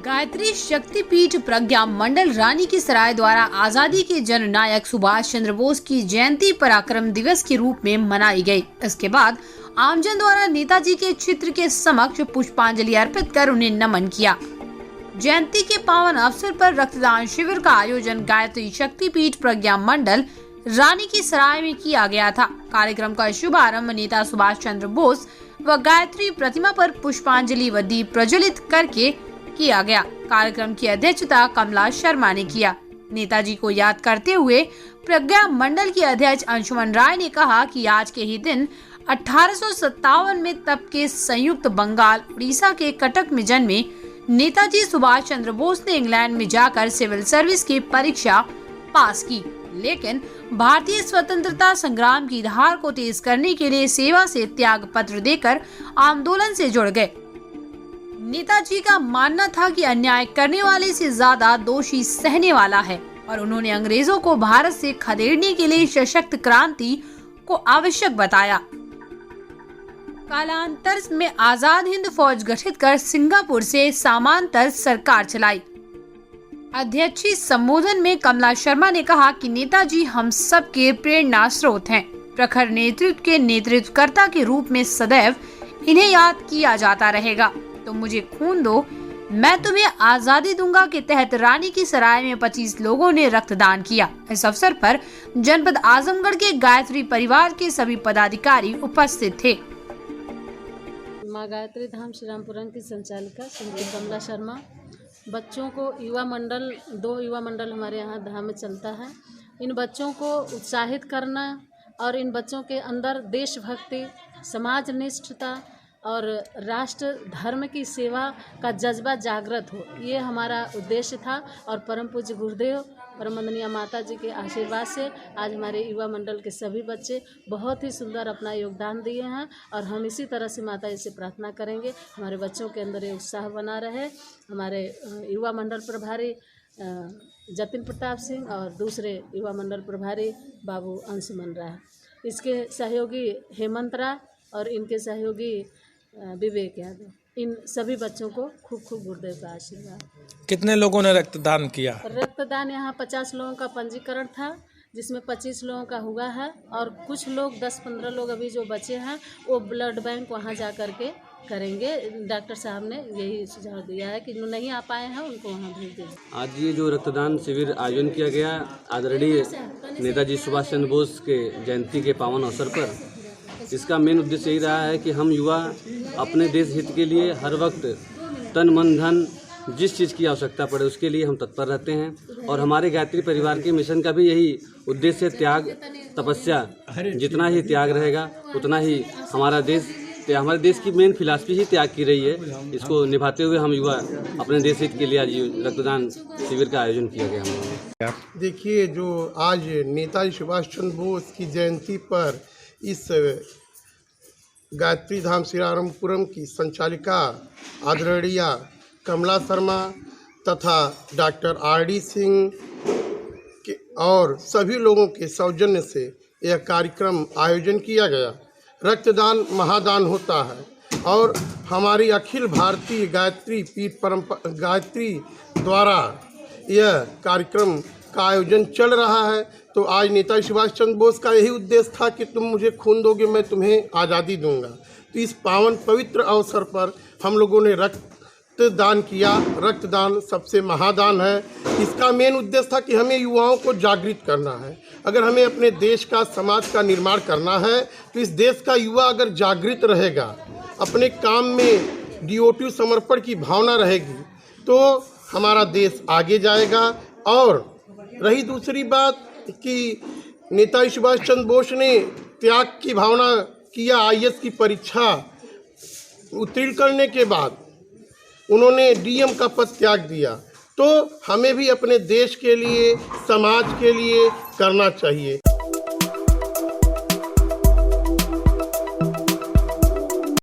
गायत्री शक्तिपीठ प्रज्ञा मंडल रानी की सराय द्वारा आजादी के जननायक सुभाष चंद्र बोस की जयंती पराक्रम दिवस के रूप में मनाई गई। इसके बाद आमजन द्वारा नेताजी के चित्र के समक्ष पुष्पांजलि अर्पित कर उन्हें नमन किया। जयंती के पावन अवसर पर रक्तदान शिविर का आयोजन गायत्री शक्तिपीठ प्रज्ञा मंडल रानी की सराय में किया गया था। कार्यक्रम का शुभारंभ नेता सुभाष चंद्र बोस व गायत्री प्रतिमा पर पुष्पांजलि व दीप प्रज्वलित करके किया गया। कार्यक्रम की अध्यक्षता कमला शर्मा ने किया। नेताजी को याद करते हुए प्रज्ञा मंडल की अध्यक्ष अंशुमन राय ने कहा कि आज के ही दिन 1857 में तब के संयुक्त बंगाल उड़ीसा के कटक में जन्मे नेताजी सुभाष चंद्र बोस ने इंग्लैंड में जाकर सिविल सर्विस की परीक्षा पास की, लेकिन भारतीय स्वतंत्रता संग्राम की धार को तेज करने के लिए सेवा से त्याग पत्र देकर आंदोलन से जुड़ गए। नेताजी का मानना था कि अन्याय करने वाले से ज्यादा दोषी सहने वाला है और उन्होंने अंग्रेजों को भारत से खदेड़ने के लिए सशक्त क्रांति को आवश्यक बताया। कालांतर में आजाद हिंद फौज गठित कर सिंगापुर से समांतर सरकार चलाई। अध्यक्षीय संबोधन में कमला शर्मा ने कहा कि नेताजी हम सबके प्रेरणा स्रोत हैं। प्रखर नेतृत्व के नेतृत्वकर्ता के रूप में सदैव इन्हें याद किया जाता रहेगा। तो मुझे खून दो, मैं तुम्हें आजादी दूंगा के तहत रानी की सराय में 25 लोगों ने रक्तदान किया। इस अवसर पर जनपद आजमगढ़ के गायत्री परिवार के सभी पदाधिकारी उपस्थित थे। माँ गायत्री धाम श्री रामपुरम की संचालिका श्रीमती कमला शर्मा। बच्चों को युवा मंडल 2 युवा मंडल हमारे यहाँ धाम में चलता है। इन बच्चों को उत्साहित करना और इन बच्चों के अंदर देशभक्ति, समाज निष्ठता और राष्ट्र धर्म की सेवा का जज्बा जागृत हो, ये हमारा उद्देश्य था। और परम पूज्य गुरुदेव परम वंदनीय माता जी के आशीर्वाद से आज हमारे युवा मंडल के सभी बच्चे बहुत ही सुंदर अपना योगदान दिए हैं और हम इसी तरह से माता जी से प्रार्थना करेंगे हमारे बच्चों के अंदर ये उत्साह बना रहे। हमारे युवा मंडल प्रभारी जतिन प्रताप सिंह और दूसरे युवा मंडल प्रभारी बाबू अंशुमन राय, इसके सहयोगी हेमंत राय और इनके सहयोगी विवेक यादव, इन सभी बच्चों को खूब खूब गुरुदेव का आशीर्वाद। कितने लोगों ने रक्तदान किया? रक्तदान यहाँ 50 लोगों का पंजीकरण था, जिसमें 25 लोगों का हुआ है और कुछ लोग 10-15 लोग अभी जो बचे हैं वो ब्लड बैंक वहाँ जा कर के करेंगे। डॉक्टर साहब ने यही सुझाव दिया है कि जो नहीं आ पाए हैं उनको वहाँ भेज देंगे। आज ये जो रक्तदान शिविर आयोजन किया गया आदरणीय नेताजी सुभाष चंद्र बोस के जयंती के पावन अवसर पर, इसका मेन उद्देश्य यही रहा है कि हम युवा अपने देश हित के लिए हर वक्त तन मन धन जिस चीज़ की आवश्यकता पड़े उसके लिए हम तत्पर रहते हैं। और हमारे गायत्री परिवार के मिशन का भी यही उद्देश्य, त्याग तपस्या, जितना ही त्याग रहेगा उतना ही हमारे देश की मेन फिलॉसफी ही त्याग की रही है। इसको निभाते हुए हम युवा अपने देश हित के लिए आज रक्तदान शिविर का आयोजन किया गया। देखिए, जो आज नेताजी सुभाष चंद्र बोस की जयंती पर इस गायत्री धाम श्री रामपुरम की संचालिका आदरणीय कमला शर्मा तथा डॉक्टर RD सिंह के और सभी लोगों के सौजन्य से यह कार्यक्रम आयोजन किया गया। रक्तदान महादान होता है और हमारी अखिल भारतीय गायत्री पीठ परंपरा गायत्री द्वारा यह कार्यक्रम का आयोजन चल रहा है। तो आज नेताजी सुभाष चंद्र बोस का यही उद्देश्य था कि तुम मुझे खून दोगे, मैं तुम्हें आज़ादी दूंगा। तो इस पावन पवित्र अवसर पर हम लोगों ने रक्तदान किया। रक्तदान सबसे महादान है। इसका मेन उद्देश्य था कि हमें युवाओं को जागृत करना है। अगर हमें अपने देश का, समाज का निर्माण करना है तो इस देश का युवा अगर जागृत रहेगा, अपने काम में डिवोटिव समर्पण की भावना रहेगी तो हमारा देश आगे जाएगा। और रही दूसरी बात कि नेताजी सुभाष चंद्र बोस ने त्याग की भावना किया। IAS की परीक्षा उत्तीर्ण करने के बाद उन्होंने DM का पद त्याग दिया। तो हमें भी अपने देश के लिए, समाज के लिए करना चाहिए।